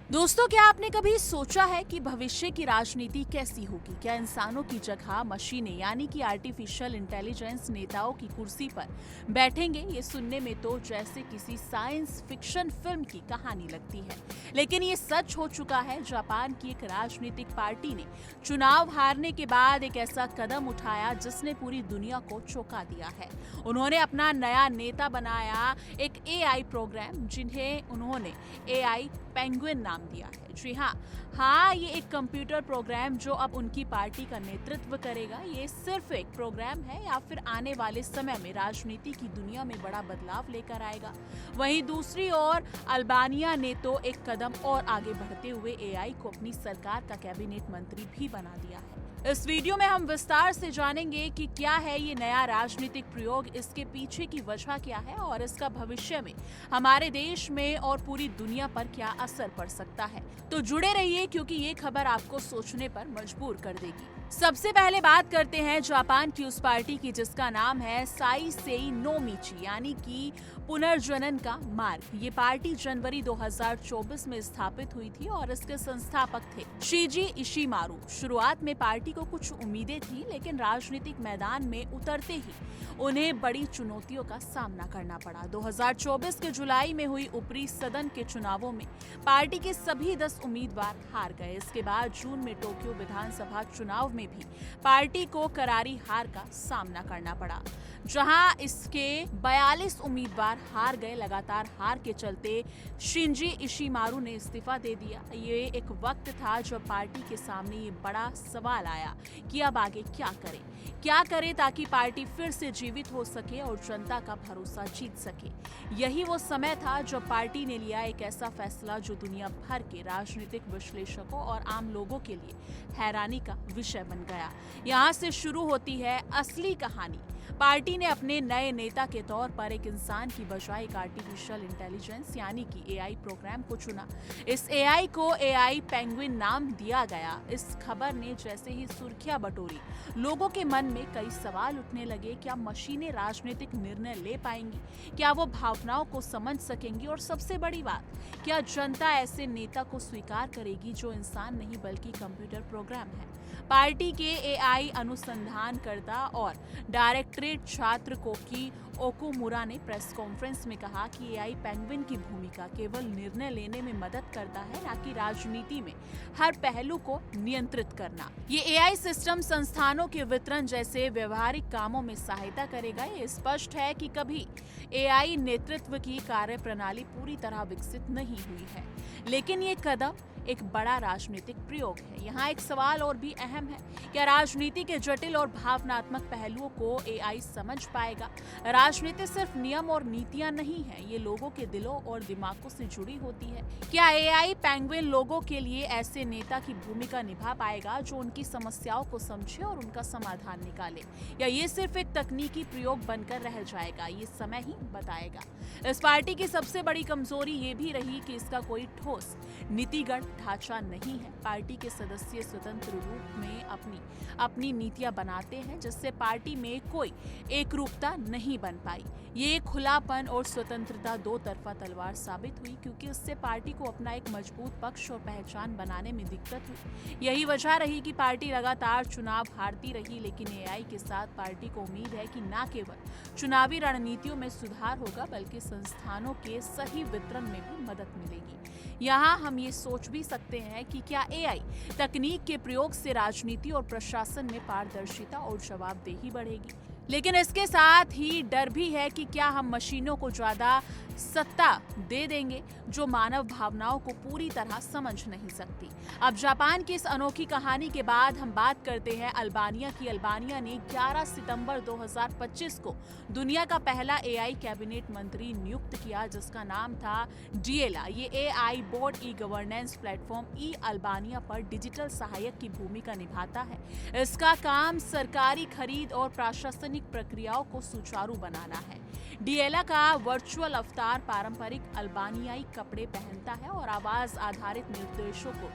दोस्तों, क्या आपने कभी सोचा है कि भविष्य की राजनीति कैसी होगी? क्या इंसानों की जगह मशीनें यानी कि आर्टिफिशियल इंटेलिजेंस नेताओं की कुर्सी पर बैठेंगे? ये सुनने में तो जैसे किसी साइंस फिक्शन फिल्म की कहानी लगती है, लेकिन ये सच हो चुका है। जापान की एक राजनीतिक पार्टी ने चुनाव हारने के बाद एक ऐसा कदम उठाया जिसने पूरी दुनिया को चौंका दिया है। उन्होंने अपना नया नेता बनाया, एक एआई प्रोग्राम जिन्हें उन्होंने एआई पेंगुइन नाम दिया है। जी हाँ, ये एक कंप्यूटर प्रोग्राम जो अब उनकी पार्टी का नेतृत्व करेगा। ये सिर्फ एक प्रोग्राम है या फिर आने वाले समय में राजनीति की दुनिया में बड़ा बदलाव लेकर आएगा? वहीं दूसरी ओर अल्बानिया ने तो एक कदम और आगे बढ़ते हुए एआई को अपनी सरकार का कैबिनेट मंत्री भी बना दिया है। इस वीडियो में हम विस्तार से जानेंगे कि क्या है ये नया राजनीतिक प्रयोग, इसके पीछे की वजह क्या है और इसका भविष्य में हमारे देश में और पूरी दुनिया पर क्या असर पड़ सकता है। तो जुड़े रहिए क्योंकि ये खबर आपको सोचने पर मजबूर कर देगी। सबसे पहले बात करते हैं जापान की उस पार्टी की जिसका नाम है साइसेई नोमिची यानी कि पुनर्जनन का मार्ग। ये पार्टी जनवरी 2024 में स्थापित हुई थी और इसके संस्थापक थे शीजी इशिमारू। शुरुआत में पार्टी को कुछ उम्मीदें थी, लेकिन राजनीतिक मैदान में उतरते ही उन्हें बड़ी चुनौतियों का सामना करना पड़ा। 2024 के जुलाई में हुई ऊपरी सदन के चुनावों में पार्टी के सभी 10 उम्मीदवार हार गए। इसके बाद जून में टोक्यो विधानसभा चुनाव में भी पार्टी को करारी हार का सामना करना पड़ा, जहां इसके 42 उम्मीदवार हार गए। लगातार हार के चलते शिंजी इशिमारू ने इस्तीफा दे दिया। ये एक वक्त था जब पार्टी के सामने ये बड़ा सवाल आया कि अब आगे क्या करे ताकि पार्टी फिर से जीवित हो सके और जनता का भरोसा जीत सके। यही वो समय था जब पार्टी ने लिया एक ऐसा फैसला जो दुनिया भर के राजनीतिक विश्लेषकों और आम लोगों के लिए हैरानी का विषय बन गया। यहाँ से शुरू होती है असली कहानी। पार्टी ने अपने नए नेता के तौर पर एक इंसान की बजाय एक आर्टिफिशियल इंटेलिजेंस यानी कि एआई प्रोग्राम को चुना। इस एआई को एआई पेंगुइन नाम दिया गया। इस खबर ने जैसे ही सुर्खियां बटोरी, लोगों के मन में कई सवाल उठने लगे। क्या मशीनें राजनीतिक निर्णय ले पाएंगी? क्या वो भावनाओं को समझ सकेंगी? और सबसे बड़ी बात, क्या जनता ऐसे नेता को स्वीकार करेगी जो इंसान नहीं बल्कि कंप्यूटर प्रोग्राम है? पार्टी के एआई अनुसंधानकर्ता और डायरेक्टरेट छात्र कोकी ओकुमुरा ने प्रेस कॉन्फ्रेंस में कहा कि एआई पेंगुइन की भूमिका केवल निर्णय लेने में मदद करता है, न कि राजनीति में हर पहलू को नियंत्रित करना। ये एआई सिस्टम संस्थानों के वितरण जैसे व्यवहारिक कामों में सहायता करेगा। ये स्पष्ट है कि कभी एआई नेतृत्व की कार्यप्रणाली पूरी तरह विकसित नहीं हुई है, लेकिन ये कदम एक बड़ा राजनीतिक प्रयोग है। यहाँ एक सवाल और भी अहम है, क्या राजनीति के जटिल और भावनात्मक पहलुओं को एआई समझ पाएगा? राजनीति सिर्फ नियम और नीतियां नहीं है, ये लोगों के दिलों और दिमागों से जुड़ी होती है। क्या एआई पेंगुइन लोगों के लिए ऐसे नेता की भूमिका निभा पाएगा जो उनकी समस्याओं को समझे और उनका समाधान निकाले, या ये सिर्फ एक तकनीकी प्रयोग बनकर रह जाएगा? ये समय ही बताएगा। इस पार्टी की सबसे बड़ी कमजोरी ये भी रही कि इसका कोई ठोस नीतिगत ढांचा नहीं है। पार्टी के सदस्य स्वतंत्र रूप में अपनी नीतियां बनाते हैं, जिससे पार्टी में कोई एकरूपता नहीं बन पाई। ये खुलापन और स्वतंत्रता दो तरफा तलवार साबित हुई, क्योंकि इससे पार्टी को अपना एक मजबूत पक्ष और पहचान बनाने में दिक्कत हुई। यही वजह रही कि पार्टी लगातार चुनाव हारती रही, लेकिन एआई के साथ पार्टी को उम्मीद है कि न केवल चुनावी रणनीतियों में सुधार होगा बल्कि संस्थानों के सही वितरण में भी मदद मिलेगी। यहाँ हम ये सोच भी सकते हैं कि क्या एआई तकनीक के प्रयोग से राजनीति और प्रशासन में पारदर्शिता और जवाबदेही बढ़ेगी? लेकिन इसके साथ ही डर भी है कि क्या हम मशीनों को ज्यादा सत्ता दे देंगे जो मानव भावनाओं को पूरी तरह समझ नहीं सकती। अब जापान की इस अनोखी कहानी के बाद हम बात करते हैं अल्बानिया की। अल्बानिया ने 11 सितंबर 2025 को दुनिया का पहला एआई कैबिनेट मंत्री नियुक्त किया, जिसका नाम था डिएला। ये AI board e governance platform e Albania पर डिजिटल सहायक की भूमिका निभाता है। इसका काम सरकारी खरीद और प्रशासनिक प्रक्रियाओं को सुचारू बनाना है। डिएला का वर्चुअल अवतार पारंपरिक अल्बानियाई कपड़े पहनता है और आवाज आधारित निर्देशों को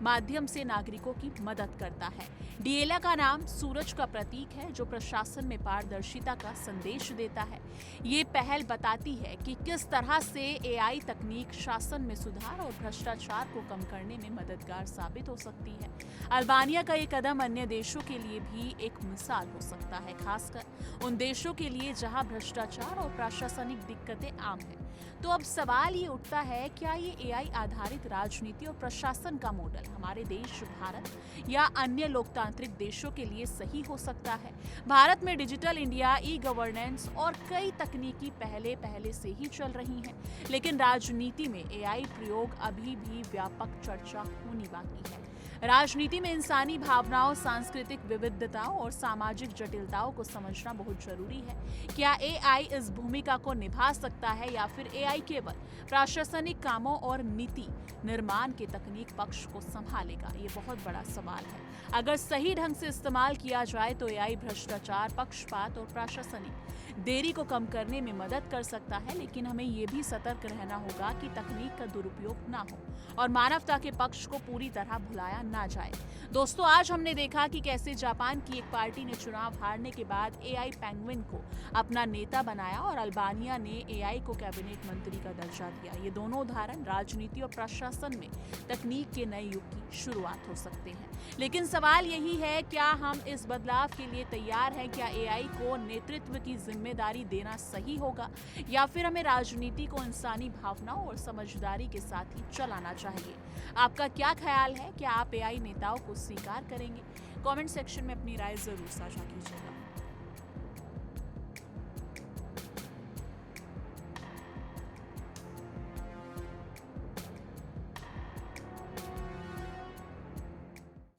माध्यम से नागरिकों की मदद करता है। डिएला का नाम सूरज का प्रतीक है जो प्रशासन में पारदर्शिता का संदेश देता है। ये पहल बताती है कि किस तरह से एआई तकनीक शासन में सुधार और भ्रष्टाचार को कम करने में मददगार साबित हो सकती है। अल्बानिया का ये कदम अन्य देशों के लिए भी एक मिसाल हो सकता है, खासकर उन देशों के लिए जहां भ्रष्टाचार और प्रशासनिक दिक्कतें आम हैं। तो अब सवाल ये उठता है, क्या ये एआई आधारित राजनीति और प्रशासन का मॉडल हमारे देश भारत या अन्य लोकतांत्रिक देशों के लिए सही हो सकता है? भारत में डिजिटल इंडिया, ई गवर्नेंस और कई तकनीकी पहले से ही चल रही हैं, लेकिन राजनीति में एआई प्रयोग अभी भी व्यापक चर्चा होनी बाकी है। राजनीति में इंसानी भावनाओं, सांस्कृतिक विविधताओं और सामाजिक जटिलताओं को समझना बहुत जरूरी है। क्या एआई इस भूमिका को निभा सकता है या फिर एआई केवल प्रशासनिक कामों और नीति निर्माण के तकनीक पक्ष को संभालेगा? ये बहुत बड़ा सवाल है। अगर सही ढंग से इस्तेमाल किया जाए तो एआई भ्रष्टाचार, पक्षपात और प्रशासनिक देरी को कम करने में मदद कर सकता है, लेकिन हमें ये भी सतर्क रहना होगा कि तकनीक का दुरुपयोग ना हो और मानवता के पक्ष को पूरी तरह भुलाया ना जाए। दोस्तों, आज हमने देखा कि कैसे जापान की एक पार्टी ने चुनाव हारने के बाद एआई पेंगुइन को अपना नेता बनाया और अल्बानिया ने एआई को कैबिनेट मंत्री का दर्जा दिया। ये दोनों उदाहरण राजनीति और प्रशासन में तकनीक के नए युग की शुरुआत हो सकते हैं। लेकिन सवाल यही है, क्या हम इस बदलाव के लिए तैयार हैं? क्या एआई को नेतृत्व की जिम्मेदारी देना सही होगा या फिर हमें राजनीति को इंसानी भावनाओं और समझदारी के साथ ही चलाना चाहिए? आपका क्या ख्याल है? क्या आप एआई नेताओं को स्वीकार करेंगे? कमेंट सेक्शन में अपनी राय जरूर साझा कीजिएगा।